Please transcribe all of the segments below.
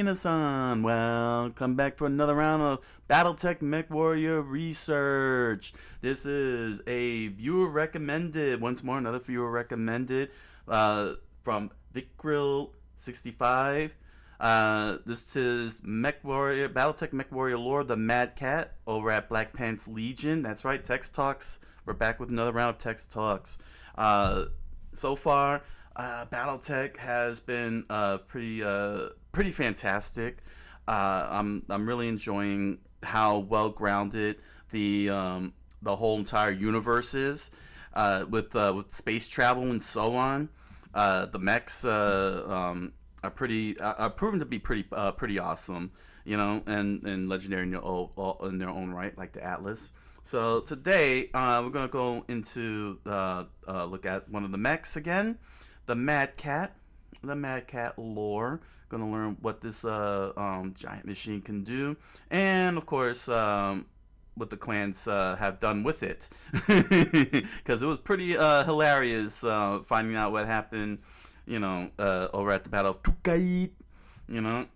Arcana-san, welcome back for another round of Battletech Mechwarrior research. This is a viewer recommended, once more another viewer recommended, from Vickril65. This is Mechwarrior, Battletech Mechwarrior Lore, the Mad Cat, over at Black Pants Legion. That's right, Tex Talks. We're back with another round of Tex Talks. So far, Battletech has been pretty fantastic. I'm really enjoying how well grounded the whole entire universe is, with space travel and so on. The mechs are proven to be pretty awesome, you know, and legendary in their own right, like the Atlas. So today we're gonna go into look at one of the mechs again. The Mad Cat lore. Gonna learn what this giant machine can do, and of course what the clans have done with it, because it was pretty hilarious finding out what happened, you know, over at the Battle of Tues. You know,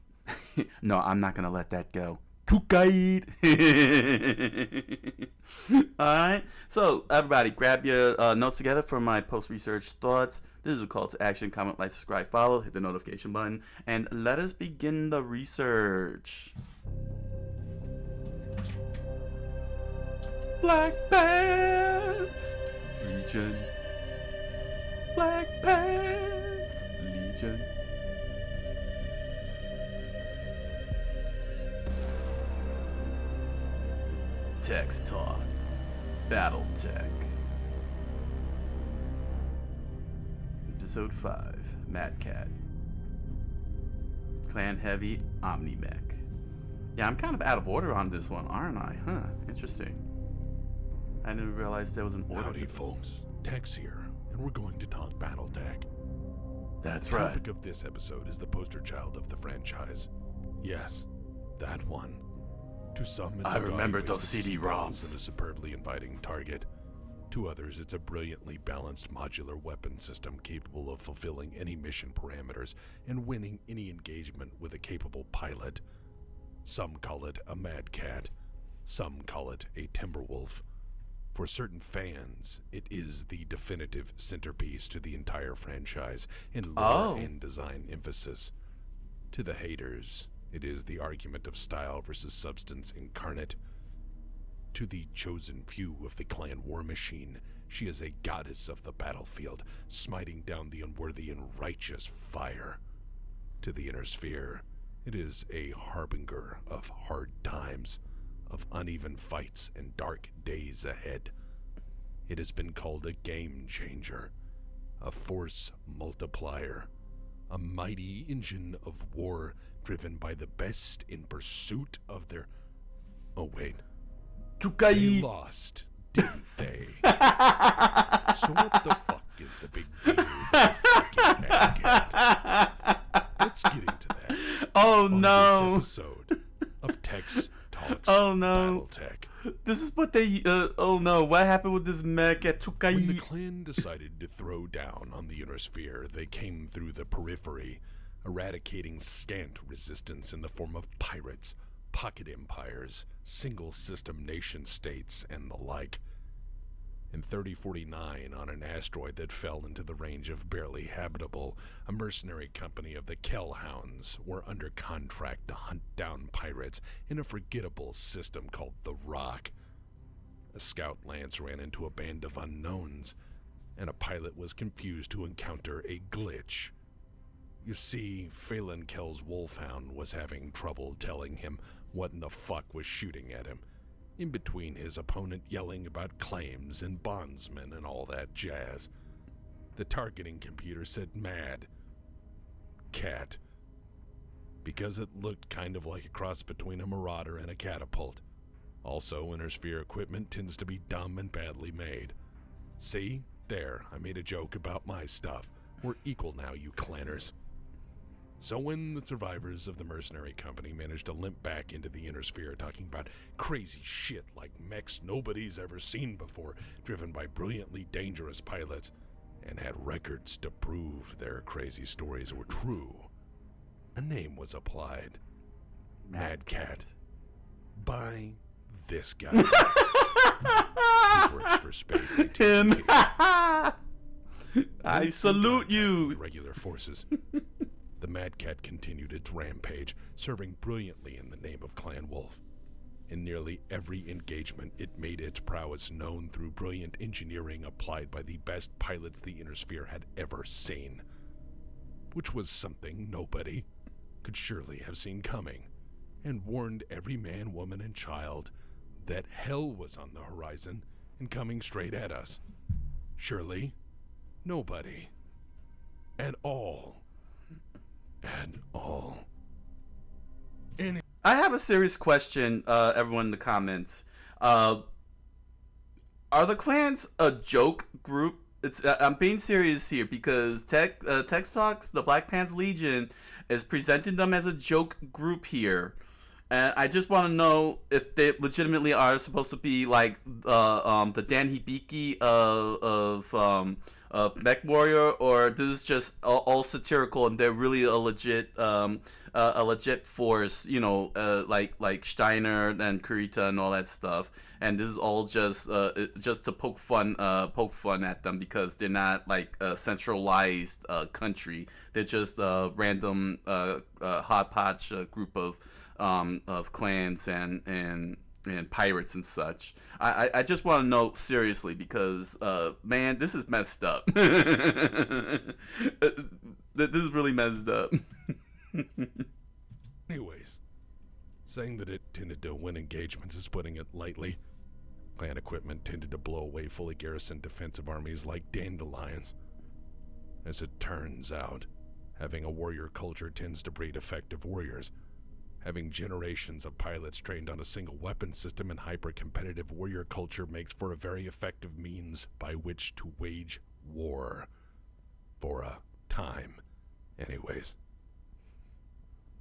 no, I'm not gonna let that go. Tues. Alright, so everybody grab your notes together for my post-research thoughts. This is a call to action. Comment, like, subscribe, follow, hit the notification button, and let us begin the research. Black Pants Legion. Black Pants Legion. Tex Talk. Battletech. Episode 5. Mad Cat. Clan Heavy Omni-Mech. Yeah, I'm kind of out of order on this one, aren't I? Huh, interesting. I didn't realize there was an order. Howdy, folks. Tex here, and we're going to talk Battletech. That's right. The topic of this episode is the poster child of the franchise. Yes, that one. To some, it's I remember those CD-ROMs. And a superbly inviting target. To others, it's a brilliantly balanced modular weapon system capable of fulfilling any mission parameters and winning any engagement with a capable pilot. Some call it a Mad Cat. Some call it a Timberwolf. For certain fans, it is the definitive centerpiece to the entire franchise in lore and design emphasis. To the haters, it is the argument of style versus substance incarnate. To the chosen few of the clan war machine, she is a goddess of the battlefield, smiting down the unworthy in righteous fire. To the inner sphere, it is a harbinger of hard times, of uneven fights and dark days ahead. It has been called a game changer, a force multiplier, a mighty engine of war driven by the best in pursuit of their... Oh wait. They lost, didn't they? So what the fuck is the big deal with the fucking Mad Cat? Let's get into that. Oh no! This episode of Tex Talks. Oh no! Battletech. This is what they. Oh no! What happened with this mech at Tukai? When the clan decided to throw down on the inner sphere, they came through the periphery, eradicating scant resistance in the form of pirates, pocket empires, single-system nation-states, and the like. In 3049, on an asteroid that fell into the range of barely habitable, a mercenary company of the Kellhounds were under contract to hunt down pirates in a forgettable system called the Rock. A scout lance ran into a band of unknowns, and a pilot was confused to encounter a glitch. You see, Phelan Kell's wolfhound was having trouble telling him what in the fuck was shooting at him, in between his opponent yelling about claims and bondsmen and all that jazz. The targeting computer said Mad Cat, because it looked kind of like a cross between a marauder and a catapult. Also, inner sphere equipment tends to be dumb and badly made. See? There, I made a joke about my stuff. We're equal now, you clanners. So when the survivors of the mercenary company managed to limp back into the inner sphere talking about crazy shit like mechs nobody's ever seen before, driven by brilliantly dangerous pilots, and had records to prove their crazy stories were true, a name was applied. Mad Cat. By this guy. He works for Space Him. AT&T. I salute you. With regular forces. The Mad Cat continued its rampage, serving brilliantly in the name of Clan Wolf. In nearly every engagement, it made its prowess known through brilliant engineering applied by the best pilots the Inner Sphere had ever seen. Which was something nobody could surely have seen coming, and warned every man, woman, and child that hell was on the horizon and coming straight at us. Surely, nobody. At all. I have a serious question, everyone in the comments. Are the clans a joke group? I'm being serious here because Tex Talks, the Black Pants Legion, is presenting them as a joke group here. And I just want to know if they legitimately are supposed to be like the Dan Hibiki of Mechwarrior, or this is just all satirical and they're really a legit force, you know, like Steiner and Kurita and all that stuff. And this is all just to poke fun at them because they're not like a centralized country. They're just a random hodgepodge group of clans and pirates and such. I just want to know seriously because man, this is messed up. This is really messed up. Anyways, saying that it tended to win engagements is putting it lightly. Clan equipment tended to blow away fully garrisoned defensive armies like dandelions. As it turns out, having a warrior culture tends to breed effective warriors. Having generations of pilots trained on a single weapon system and hyper-competitive warrior culture makes for a very effective means by which to wage war. For a time, anyways.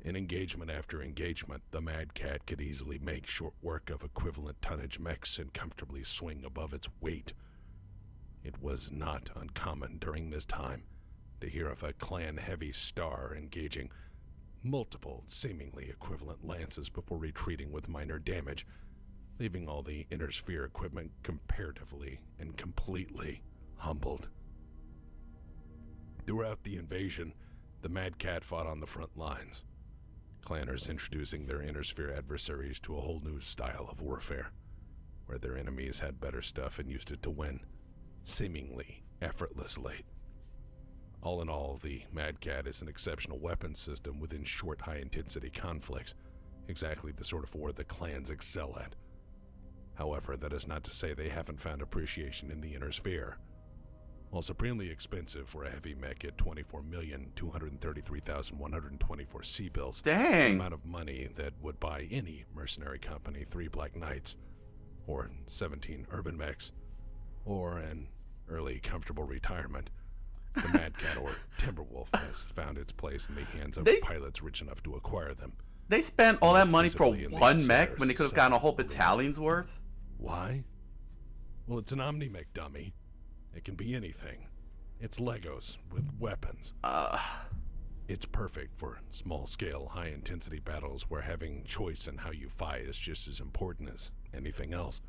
In engagement after engagement, the Mad Cat could easily make short work of equivalent tonnage mechs and comfortably swing above its weight. It was not uncommon during this time to hear of a clan-heavy star engaging multiple seemingly equivalent lances before retreating with minor damage, leaving all the Inner Sphere equipment comparatively and completely humbled. Throughout the invasion, the Mad Cat fought on the front lines, clanners introducing their Inner Sphere adversaries to a whole new style of warfare, where their enemies had better stuff and used it to win, seemingly effortlessly. All in all, the Mad Cat is an exceptional weapon system within short, high-intensity conflicts, exactly the sort of war the clans excel at. However, that is not to say they haven't found appreciation in the Inner Sphere. While supremely expensive for a heavy mech at 24,233,124 C-bills, Dang! the amount of money that would buy any mercenary company 3 Black Knights, or 17 urban mechs, or an early comfortable retirement, the Mad Cat or Timberwolf has found its place in the hands of pilots rich enough to acquire them. They spent all that money for one mech when they could have gotten a whole battalion's worth? Why? Well, it's an Omni-Mech dummy. It can be anything. It's Legos with weapons. It's perfect for small-scale, high-intensity battles where having choice in how you fight is just as important as anything else.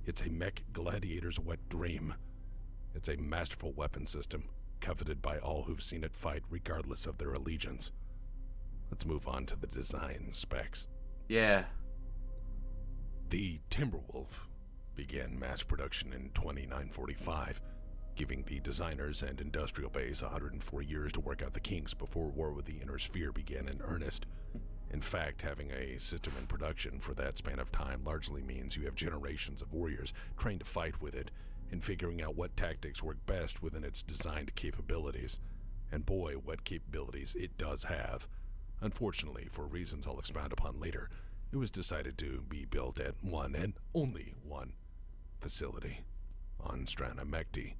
It's a mech gladiator's wet dream. It's a masterful weapon system, coveted by all who've seen it fight regardless of their allegiance. Let's move on to the design specs. Yeah. The Timberwolf began mass production in 2945, giving the designers and industrial base 104 years to work out the kinks before war with the Inner Sphere began in earnest. In fact, having a system in production for that span of time largely means you have generations of warriors trained to fight with it and figuring out what tactics work best within its designed capabilities. And boy, what capabilities it does have. Unfortunately, for reasons I'll expound upon later, it was decided to be built at one and only one facility on Strana Mechti.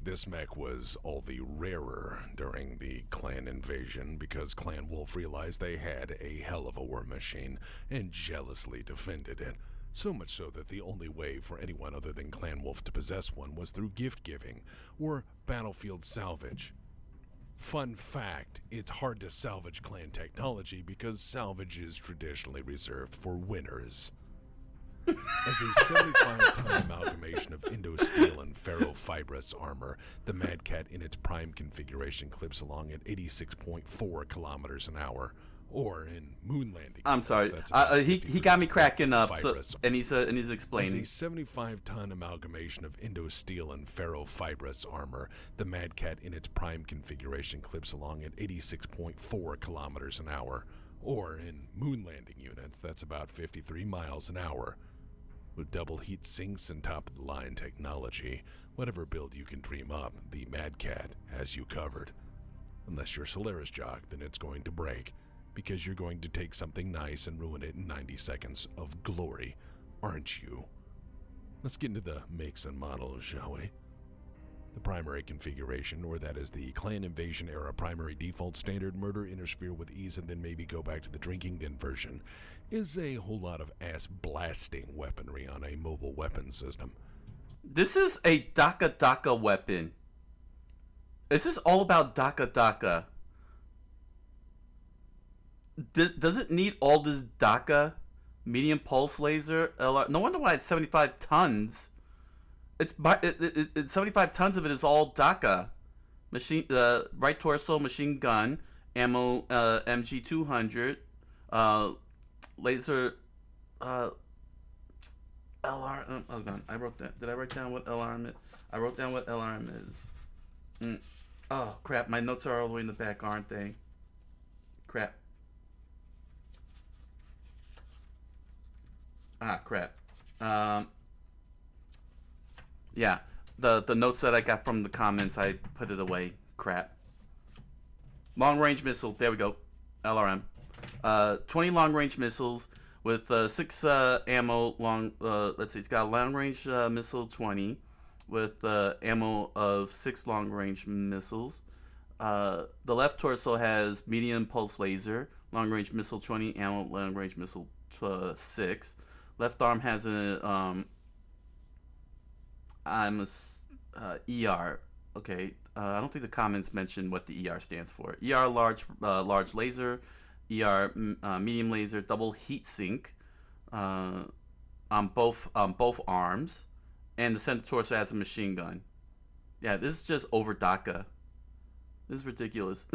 This mech was all the rarer during the clan invasion because Clan Wolf realized they had a hell of a war machine and jealously defended it. So much so that the only way for anyone other than Clan Wolf to possess one was through gift giving or battlefield salvage. Fun fact, it's hard to salvage clan technology because salvage is traditionally reserved for winners. As a 75-ton amalgamation of Indo-steel and ferrofibrous armor, the Mad Cat in its prime configuration clips along at 86.4 kilometers an hour, or in moon landing. I'm sorry, he got me cracking up. And he's explaining. As a 75-ton amalgamation of Indo-steel and ferrofibrous armor, the Mad Cat in its prime configuration clips along at 86.4 kilometers an hour, or in moon landing units, that's about 53 miles an hour. With double heat sinks and top-of-the-line technology, whatever build you can dream up, the Mad Cat has you covered. Unless you're Solaris Jock, then it's going to break, because you're going to take something nice and ruin it in 90 seconds of glory, aren't you? Let's get into the makes and models, shall we? The primary configuration, or that is the Clan Invasion era primary default standard murder inner sphere with ease and then maybe go back to the drinking den version, is a whole lot of ass-blasting weaponry on a mobile weapon system. This is a Daka weapon. This is all about Daka. Does it need all this Daka? Medium pulse laser? LR? No wonder why it's 75 tons. It's 75 tons of it is all Daka. Machine, right torso machine gun, ammo, MG 200, laser, LR. Oh god, I wrote that. Did I write down what LRM is? I wrote down what LRM is. Oh crap, my notes are all the way in the back, aren't they? Crap. Ah, crap. Yeah, the notes that I got from the comments, I put it away. Crap. Long range missile. There we go. LRM. 20 long range missiles with 6 ammo long. Let's see. It's got a long range missile 20 with ammo of 6 long range missiles. The left torso has medium pulse laser, long range missile 20, ammo long range missile 6. Left arm has a ER. Okay, I don't think the comments mentioned what the ER stands for. ER large laser, ER medium laser, double heat sink on both arms, and the center torso has a machine gun. Yeah, this is just over Daka. This is ridiculous.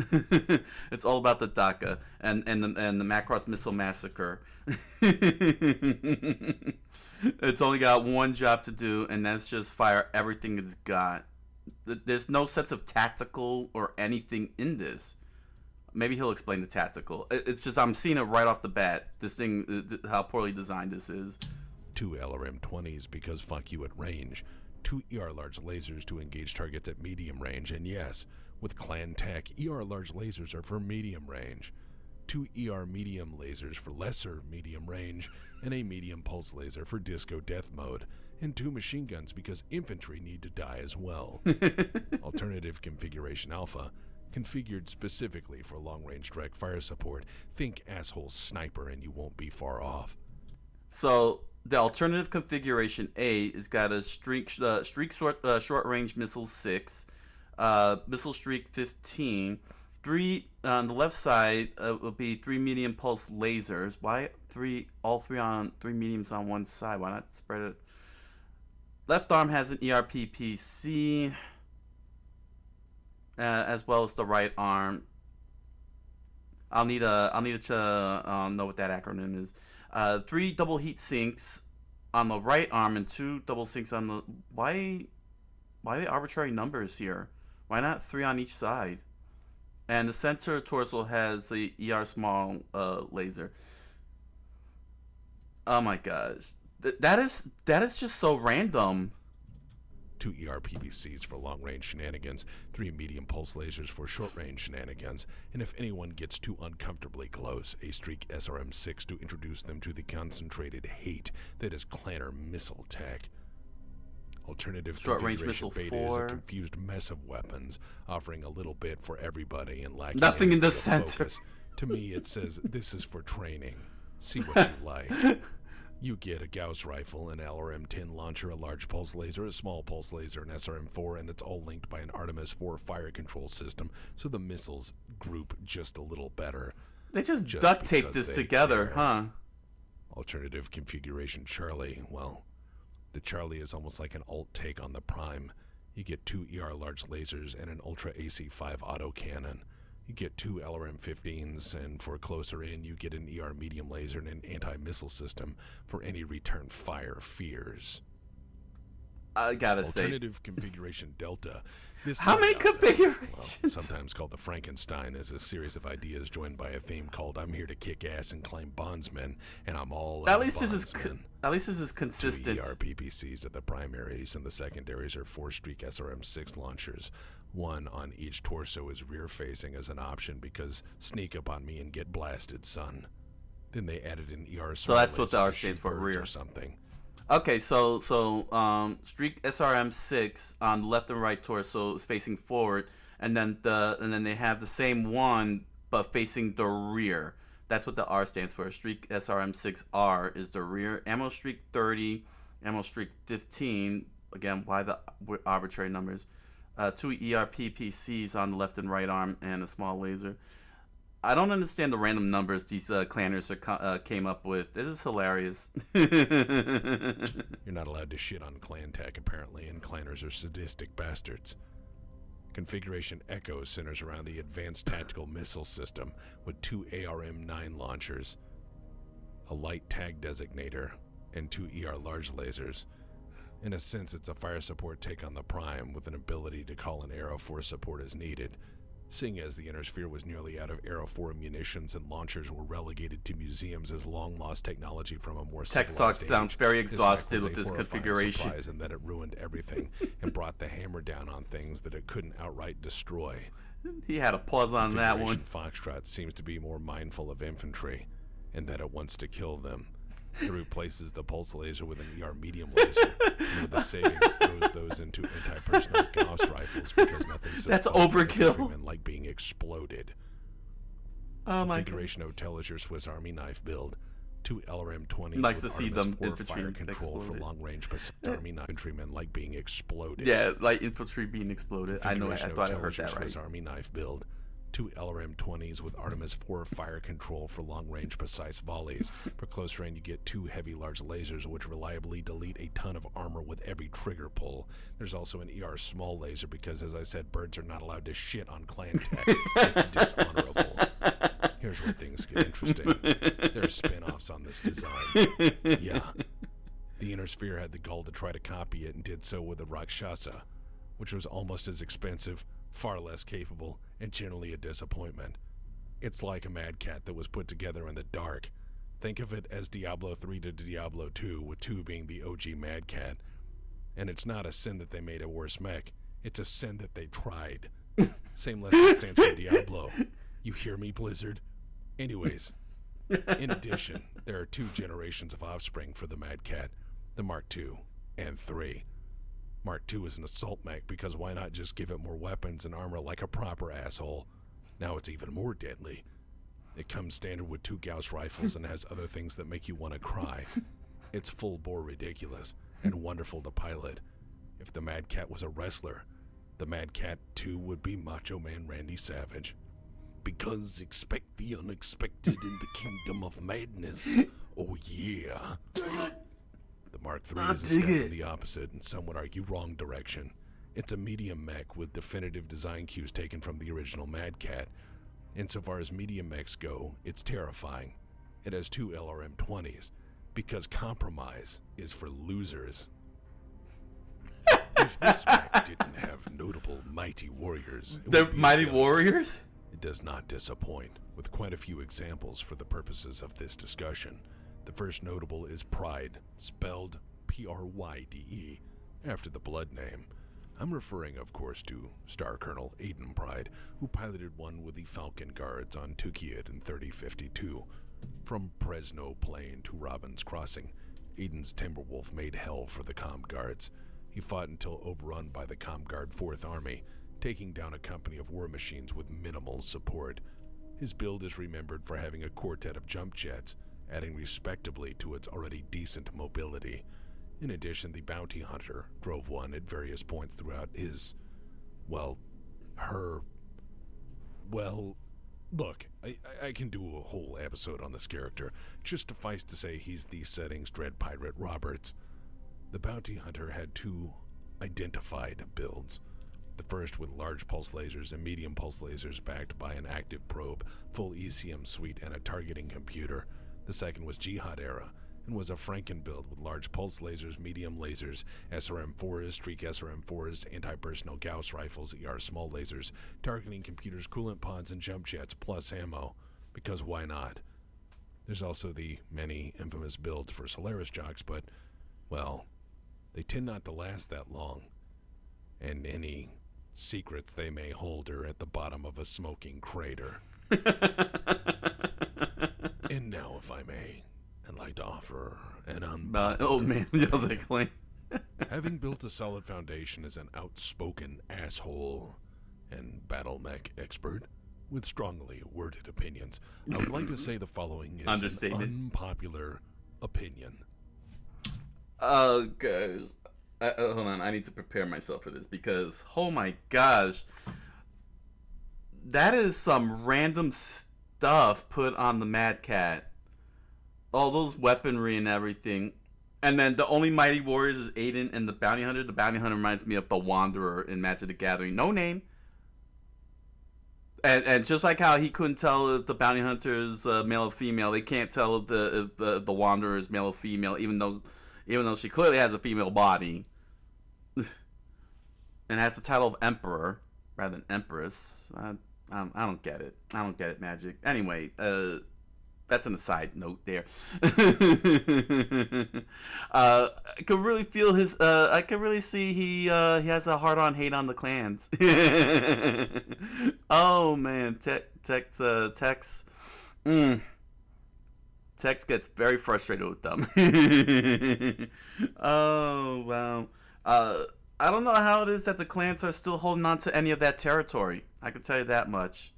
It's all about the Daka and the Macross Missile Massacre. It's only got one job to do, and that's just fire everything it's got. There's no sense of tactical or anything in this. Maybe he'll explain the tactical. It's just I'm seeing it right off the bat. This thing, how poorly designed this is. 2 LRM-20s because fuck you at range. 2 ER large lasers to engage targets at medium range, and yes, with Clan Tech, ER large lasers are for medium range. 2 ER medium lasers for lesser medium range, and a medium pulse laser for disco death mode, and 2 machine guns because infantry need to die as well. Alternative configuration alpha, configured specifically for long-range direct fire support. Think asshole sniper and you won't be far off. So the alternative configuration A is got a streak short range missile 6, missile streak 15. 3 on the left side will be 3 medium pulse lasers. Why 3? All 3 mediums on one side. Why not spread it? Left arm has an ERPPC, as well as the right arm. I'll need to know what that acronym is. 3 double heat sinks on the right arm and 2 double sinks on the. Why are they arbitrary numbers here? Why not 3 on each side? And the center torso has a ER small laser. Oh my gosh, that is just so random. 2 ER PPCs for long-range shenanigans, 3 medium pulse lasers for short-range shenanigans, and if anyone gets too uncomfortably close, a streak SRM-6 to introduce them to the concentrated hate that is Clanner missile tech. Alternative short-range missile beta 4 is a confused mess of weapons, offering a little bit for everybody and lacking nothing in the focus. center. To me, it says this is for training. See what you like. You get a Gauss rifle, an LRM-10 launcher, a large pulse laser, a small pulse laser, an SRM-4, and it's all linked by an Artemis 4 fire control system, so the missiles group just a little better. They just duct taped this together, huh? Alternative configuration Charlie. Well, the Charlie is almost like an alt take on the Prime. You get 2 ER large lasers and an Ultra AC-5 autocannon. You get 2 LRM-15s, and for closer in, you get an ER medium laser and an anti-missile system for any return fire fears. I gotta say, alternative configuration Delta. How many configurations? Well, sometimes called the Frankenstein, is a series of ideas joined by a theme called "I'm here to kick ass and claim bondsmen," and I'm all at least this is consistent. 2 ER PPCs are the primaries, and the secondaries are 4-streak SRM-6 launchers. 1 on each torso is rear-facing as an option because sneak up on me and get blasted, son. Then they added an ER. So that's what the R stands for, rear or something. Okay, so streak SRM-6 on the left and right torso is facing forward, and then they have the same one but facing the rear. That's what the R stands for. Streak SRM-6R is the rear. Ammo streak 30, ammo streak 15. Again, why the arbitrary numbers? 2 ERPPCs on the left and right arm and a small laser. I don't understand the random numbers these clanners came up with. This is hilarious. You're not allowed to shit on clan tech, apparently, and clanners are sadistic bastards. Configuration Echo centers around the Advanced Tactical Missile System with 2 ARM-9 launchers, a light tag designator, and 2 ER large lasers. In a sense, it's a fire support take on the Prime with an ability to call in Aero 4 support as needed. Seeing as the Inner Sphere was nearly out of Aero 4 munitions and launchers were relegated to museums as long-lost technology from a more Tex Talk sounds very exhausted with this configuration. Surprise, and that it ruined everything and brought the hammer down on things that it couldn't outright destroy. He had a pause on that one. Foxtrot seems to be more mindful of infantry and that it wants to kill them. It replaces the pulse laser with an ER medium laser, and with the savings throws those into anti-personnel Gauss rifles because nothing says that's overkill. Like being exploded. Oh my Configuration Hotel is your Swiss Army knife build. 2 LRM-20s likes with to see Artemis them 4 fire control exploded. for long-range Army infantrymen like being exploded. Yeah, like infantry being exploded. I know. I thought I heard that right. Swiss Army knife build. 2 LRM-20s with Artemis 4 fire control for long-range precise volleys. For close range, you get 2 heavy large lasers which reliably delete a ton of armor with every trigger pull. There's also an ER small laser because, as I said, birds are not allowed to shit on clan tech. It's dishonorable. Here's where things get interesting. There are spin-offs on this design. Yeah. The Inner Sphere had the gall to try to copy it and did so with the Rakshasa, which was almost as expensive, far less capable, and generally a disappointment. It's like a Mad Cat that was put together in the dark. Think of it as Diablo 3 to Diablo 2, with 2 being the OG Mad Cat. And it's not a sin that they made a worse mech, it's a sin that they tried. Same lesson stands for Diablo. You hear me, Blizzard? Anyways, in addition, there are 2 generations of offspring for the Mad Cat, the Mark II and 3. Mark II is an assault mech because why not just give it more weapons and armor like a proper asshole? Now it's even more deadly. It comes standard with 2 Gauss rifles and has other things that make you want to cry. It's full bore ridiculous and wonderful to pilot. If the Mad Cat was a wrestler, the Mad Cat 2 would be Macho Man Randy Savage. Because expect the unexpected in the kingdom of madness. Oh yeah. The Mark III is a step in the opposite, and some would argue wrong direction. It's a medium mech with definitive design cues taken from the original Mad Cat. Insofar as medium mechs go, it's terrifying. It has 2 LRM-20s, because compromise is for losers. If this mech didn't have notable mighty warriors... The mighty warriors? It does not disappoint, with quite a few examples for the purposes of this discussion. The first notable is Pride, spelled P-R-Y-D-E, after the blood name. I'm referring, of course, to Star Colonel Aiden Pride, who piloted one with the Falcon Guards on Tues in 3052. From Fresno Plain to Robbins Crossing, Aiden's Timberwolf made hell for the Comm Guards. He fought until overrun by the Comm Guard 4th Army, taking down a company of war machines with minimal support. His build is remembered for having a quartet of jump jets, adding respectably to its already decent mobility. In addition, the bounty hunter drove one at various points throughout his, well, her, well, look, I can do a whole episode on this character. Just suffice to say he's the setting's Dread Pirate Roberts. The bounty hunter had two identified builds. The first with large pulse lasers and medium pulse lasers backed by an active probe, full ECM suite, and a targeting computer. The second was Jihad era, and was a Franken build with large pulse lasers, medium lasers, SRM-4s, streak SRM-4s, anti-personnel Gauss rifles, ER small lasers, targeting computers, coolant pods, and jump jets, plus ammo. Because why not? There's also the many infamous builds for Solaris jocks, but, well, they tend not to last that long. And any secrets they may hold are at the bottom of a smoking crater. And now, if I may, I'd like to offer an oh man, yells at Clay. Having built a solid foundation as an outspoken asshole and battle mech expert with strongly worded opinions, I would like to say the following is an unpopular opinion. Guys, hold on, I need to prepare myself for this because, oh my gosh, that is some random stuff put on the Mad Cat. All those weaponry and everything. And then the only Mighty Warriors is Aiden and the Bounty Hunter. The Bounty Hunter reminds me of the Wanderer in Magic the Gathering. No name. And just like how he couldn't tell if the Bounty Hunter is male or female, they can't tell if the Wanderer is male or female, even though she clearly has a female body. And has the title of Emperor rather than Empress. I don't get it. I don't get it, Magic. Anyway, that's an aside note there. I could really feel his. I could really see he has a hard-on hate on the clans. Oh man, Tex. Tex gets very frustrated with them. Oh wow. I don't know how it is that the clans are still holding on to any of that territory. I can tell you that much.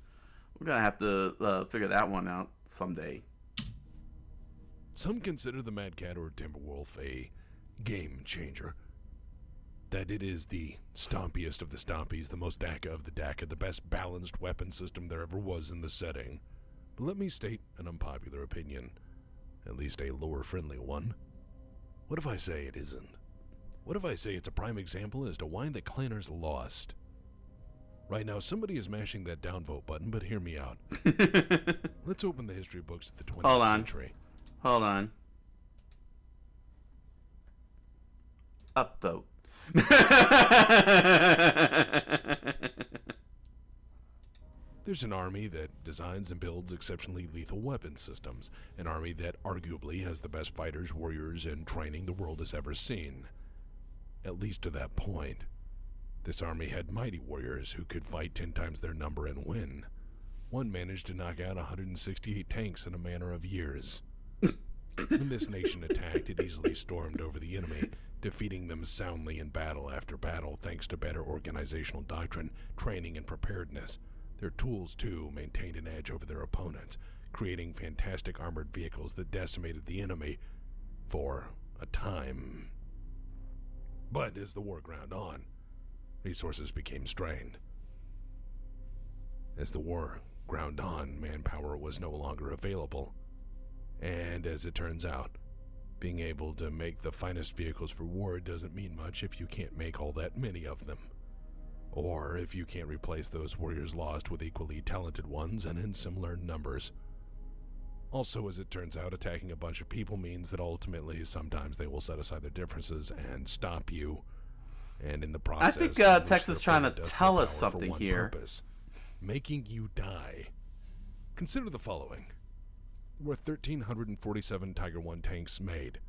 We're gonna have to figure that one out someday. Some consider the Mad Cat or Timberwolf a game changer. That it is the stompiest of the stompies, the most DACA of the DACA, the best balanced weapon system there ever was in the setting. But let me state an unpopular opinion, at least a lore-friendly one. What if I say it isn't? What if I say it's a prime example as to why the clanners lost? Right now, somebody is mashing that downvote button, but hear me out. Let's open the history books of the 20th century. Hold on. Upvote. There's an army that designs and builds exceptionally lethal weapon systems. An army that arguably has the best fighters, warriors, and training the world has ever seen. At least to that point. This army had mighty warriors who could fight 10 times their number and win. One managed to knock out 168 tanks in a matter of years. When this nation attacked, it easily stormed over the enemy, defeating them soundly in battle after battle thanks to better organizational doctrine, training, and preparedness. Their tools, too, maintained an edge over their opponents, creating fantastic armored vehicles that decimated the enemy for a time. But as the war ground on, resources became strained. As the war ground on, manpower was no longer available. And as it turns out, being able to make the finest vehicles for war doesn't mean much if you can't make all that many of them. Or if you can't replace those warriors lost with equally talented ones and in similar numbers. Also, as it turns out, attacking a bunch of people means that ultimately sometimes they will set aside their differences and stop you. And in the process, I think Tex is trying to tell us something here. Purpose, making you die. Consider the following. There were 1,347 Tiger I tanks made,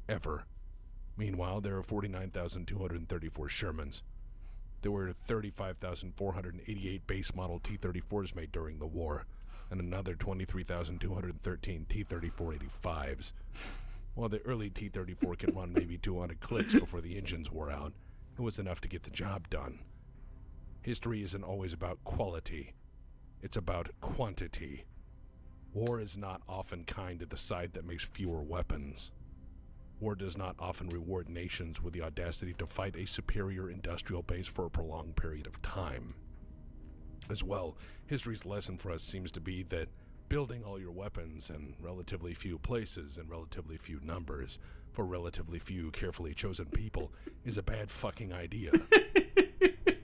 ever. Meanwhile, there are 49,234 Shermans. There were 35,488 base model T-34s made during the war, and another 23,213 T-34-85s. While the early T-34 could run maybe 200 clicks before the engines wore out, it was enough to get the job done. History isn't always about quality. It's about quantity. War is not often kind to the side that makes fewer weapons. War does not often reward nations with the audacity to fight a superior industrial base for a prolonged period of time. As well, history's lesson for us seems to be that building all your weapons in relatively few places and relatively few numbers for relatively few carefully chosen people is a bad fucking idea.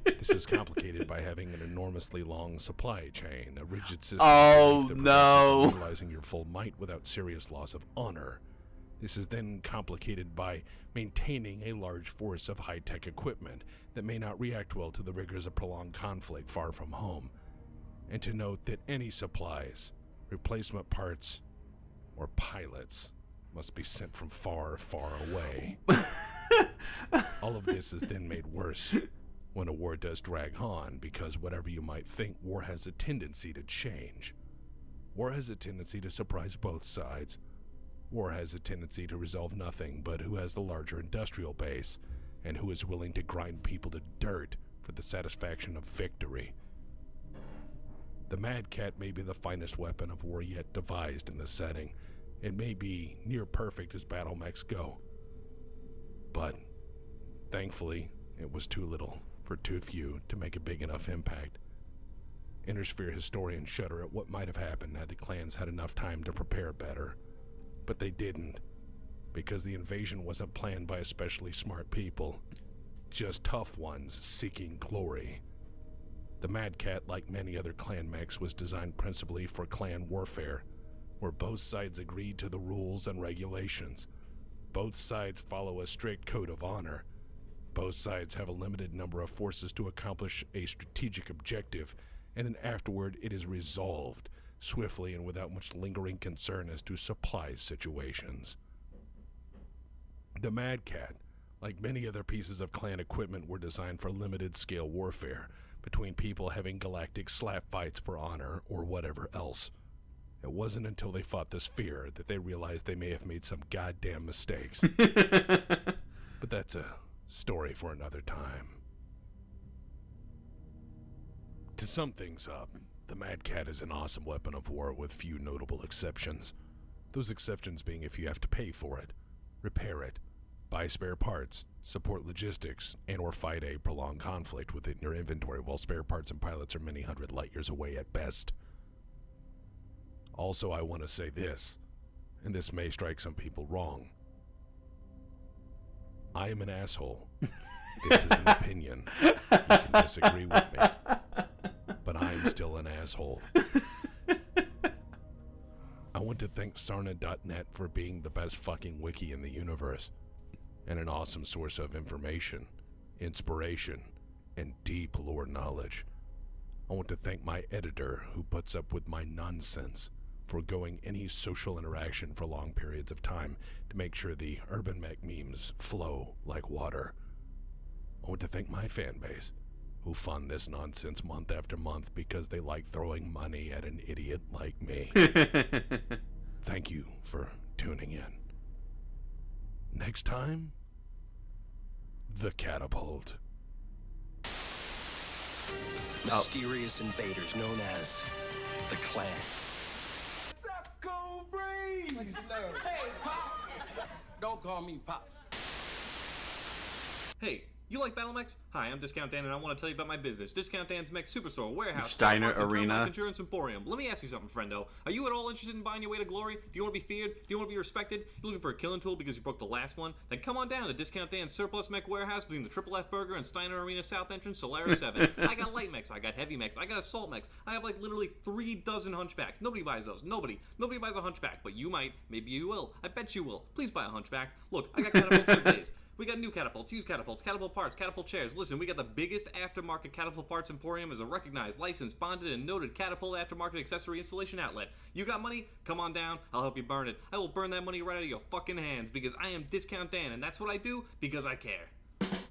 This is complicated by having an enormously long supply chain, a rigid system Oh, that no. prevents utilizing your full might without serious loss of honor. This is then complicated by maintaining a large force of high-tech equipment that may not react well to the rigors of prolonged conflict far from home. And to note that any supplies, replacement parts, or pilots must be sent from far, far away. All of this is then made worse when a war does drag on, because whatever you might think, war has a tendency to change. War has a tendency to surprise both sides. War has a tendency to resolve nothing but who has the larger industrial base, and who is willing to grind people to dirt for the satisfaction of victory. The Mad Cat may be the finest weapon of war yet devised in this setting. It may be near perfect as battle mechs go. But, thankfully, it was too little for too few to make a big enough impact. Intersphere historians shudder at what might have happened had the clans had enough time to prepare better. But they didn't, because the invasion wasn't planned by especially smart people, just tough ones seeking glory. The Mad Cat, like many other clan mechs, was designed principally for clan warfare, where both sides agreed to the rules and regulations. Both sides follow a strict code of honor. Both sides have a limited number of forces to accomplish a strategic objective, and then afterward it is resolved, swiftly and without much lingering concern as to supply situations. The Mad Cat, like many other pieces of clan equipment, were designed for limited-scale warfare, between people having galactic slap fights for honor or whatever else. It wasn't until they fought the Sphere that they realized they may have made some goddamn mistakes. But that's a story for another time. To sum things up, the Mad Cat is an awesome weapon of war with few notable exceptions. Those exceptions being if you have to pay for it, repair it, buy spare parts, support logistics, and or fight a prolonged conflict within your inventory while spare parts and pilots are many hundred light years away at best. Also, I want to say this, and this may strike some people wrong. I am an asshole. This is an opinion. You can disagree with me, but I'm still an asshole. I want to thank Sarna.net for being the best fucking wiki in the universe, and an awesome source of information, inspiration, and deep lore knowledge. I want to thank my editor who puts up with my nonsense, foregoing any social interaction for long periods of time to make sure the urban mech memes flow like water. I want to thank my fan base, who fund this nonsense month after month because they like throwing money at an idiot like me. Thank you for tuning in. Next time, the catapult. Mysterious invaders known as the Clan. What's up, Cold Breeze? Hey, Pops. Don't call me Pops. Hey, you like battle mechs? Hi, I'm Discount Dan, and I want to tell you about my business, Discount Dan's Mech Superstore, Warehouse, Steiner Parts, and Arena. Termite Insurance Emporium. Let me ask you something, friendo. Are you at all interested in buying your way to glory? Do you want to be feared? Do you want to be respected? You looking for a killing tool because you broke the last one? Then come on down to Discount Dan's Surplus Mech Warehouse between the Triple F Burger and Steiner Arena South Entrance, Solaris 7. I got light mechs, I got heavy mechs, I got assault mechs. I have like literally 3 dozen hunchbacks. Nobody buys those. Nobody buys a hunchback, but you might. Maybe you will. I bet you will. Please buy a hunchback. Look, I got catapults for days. We got new catapults, used catapults, catapult parts, catapult chairs. Listen, we got the biggest aftermarket catapult parts emporium as a recognized, licensed, bonded, and noted catapult aftermarket accessory installation outlet. You got money? Come on down. I'll help you burn it. I will burn that money right out of your fucking hands because I am Discount Dan, and that's what I do because I care.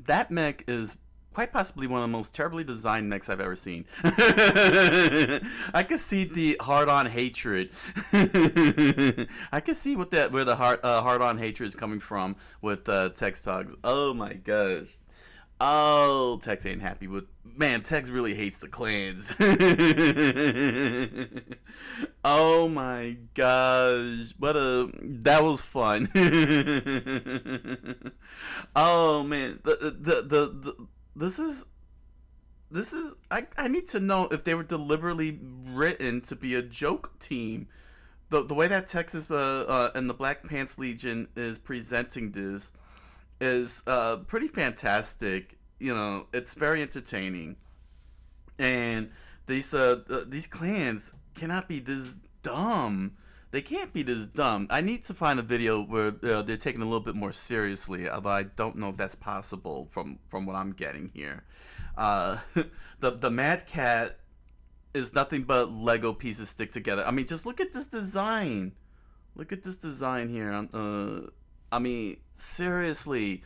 That mech is quite possibly one of the most terribly designed mechs I've ever seen. I could see the hard-on hatred. I could see where the hard-on hatred is coming from with Tex Talks. Oh my gosh. Oh, Tex ain't happy with... Man, Tex really hates the clans. Oh my gosh. That was fun. Oh man. This is... I need to know if they were deliberately written to be a joke team. The way that Tex is, and the Black Pants Legion is presenting this is pretty fantastic. You know, it's very entertaining, and these clans cannot be this dumb. They can't be this dumb. I need to find a video where they're taken a little bit more seriously, although I don't know if that's possible from what I'm getting here. The Mad Cat is nothing but Lego pieces stick together. I mean, just look at this design. Look at this design here. I mean, seriously,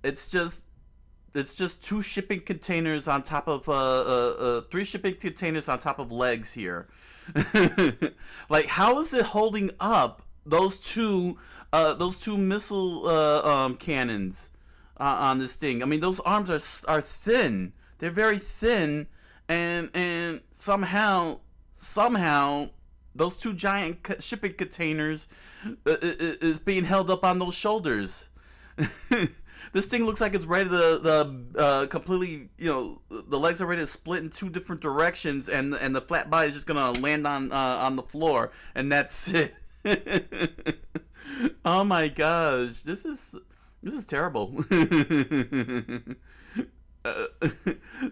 it's just 2 shipping containers on top of 3 shipping containers on top of legs here. Like, how is it holding up those two missile cannons on this thing? I mean, those arms are thin. They're very thin, and somehow those 2 giant shipping containers is being held up on those shoulders. This thing looks like it's ready to completely, you know, the legs are ready to split in 2 different directions, and the flat body is just gonna land on the floor, and that's it. Oh my gosh, this is terrible.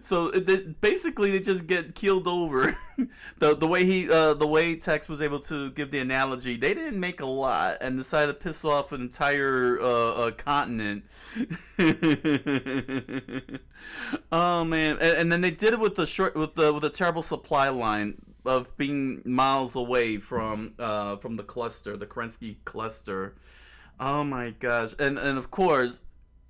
So basically they just get keeled over. the way Tex was able to give the analogy, they didn't make a lot and decided to piss off an entire continent. Oh man, and then they did it with a terrible supply line of being miles away from the cluster, the Kerensky cluster. Oh my gosh, and of course.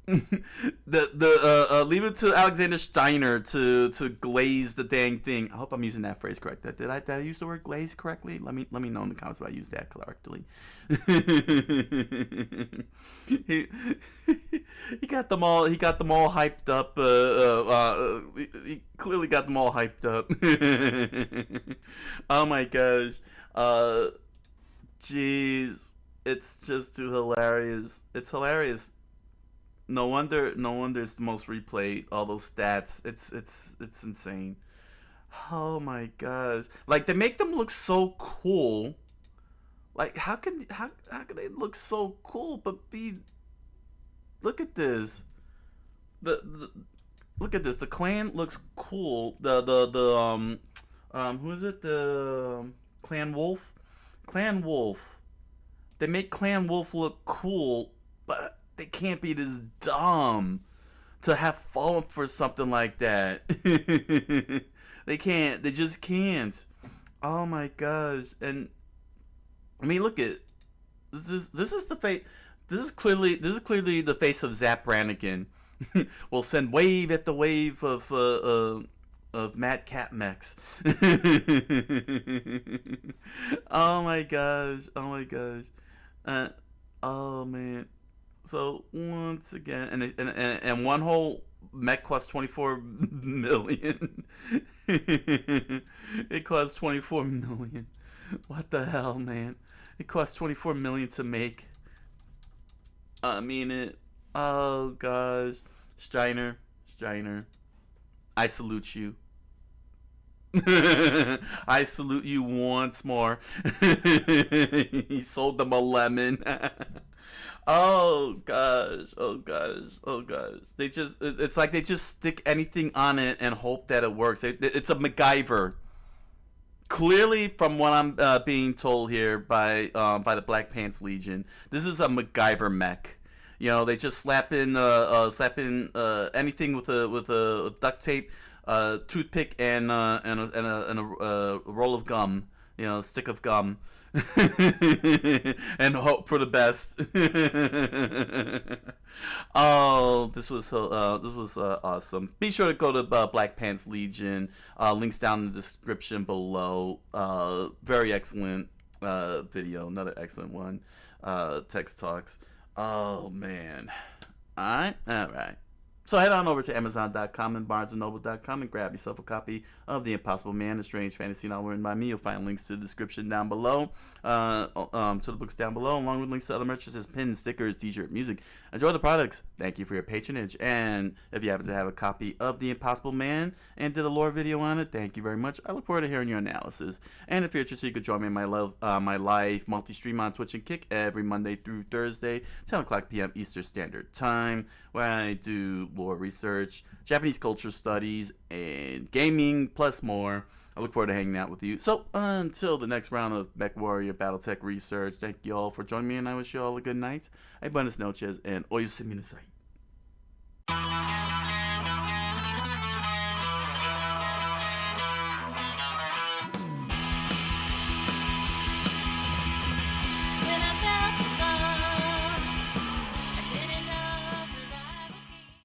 Leave it to Alexander Steiner to glaze the dang thing. I hope I'm using that phrase correct. Did I use the word glaze correctly? Let me know in the comments if I used that correctly. He got them all hyped up. He clearly got them all hyped up. Oh my gosh. Jeez, it's just too hilarious. It's hilarious. No wonder it's the most replayed. All those stats, it's insane. Oh my gosh! Like, they make them look so cool. Like, how can they look so cool but be? Look at this. Look at this. The clan looks cool. Who is it? The Clan Wolf. Clan Wolf. They make Clan Wolf look cool, but they can't be this dumb to have fallen for something like that. They can't. They just can't. Oh my gosh! And I mean, look at this is the face. This is clearly the face of Zap Brannigan. We'll send wave after wave of Mad Cat mechs. Oh my gosh! Oh my gosh! Oh man. So once again, and one whole mech costs 24 million. It costs 24 million. What the hell, man? It costs 24 million to make. I mean it. Oh gosh, Steiner, I salute you. I salute you once more. He sold them a lemon. Oh gosh. It's like they just stick anything on it and hope that it works. It's a MacGyver. Clearly, from what I'm being told here by the Black Pants Legion, this is a MacGyver mech. You know, they just slap in anything with a duct tape, toothpick, and a roll of gum. You know, a stick of gum, and hope for the best. Oh, this was awesome. Be sure to go to Black Pants Legion. Links down in the description below. Very excellent video. Another excellent one. Tex Talks. Oh man. All right. So head on over to Amazon.com and BarnesandNoble.com and grab yourself a copy of The Impossible Man, a strange fantasy novel written by me. You'll find links to the description down below, to the books down below, along with links to other merch such as pins, stickers, t-shirt, music. Enjoy the products. Thank you for your patronage. And if you happen to have a copy of The Impossible Man and did a lore video on it, thank you very much. I look forward to hearing your analysis. And if you're interested, you could join me in my live multi-stream on Twitch and Kick every Monday through Thursday, 10 o'clock p.m. Eastern Standard Time, where I do lore research, Japanese culture studies, and gaming, plus more. I look forward to hanging out with you. So until the next round of Mechwarrior Battletech research, thank you all for joining me, and I wish you all a good night. Buenas noches, and oyuseminasai.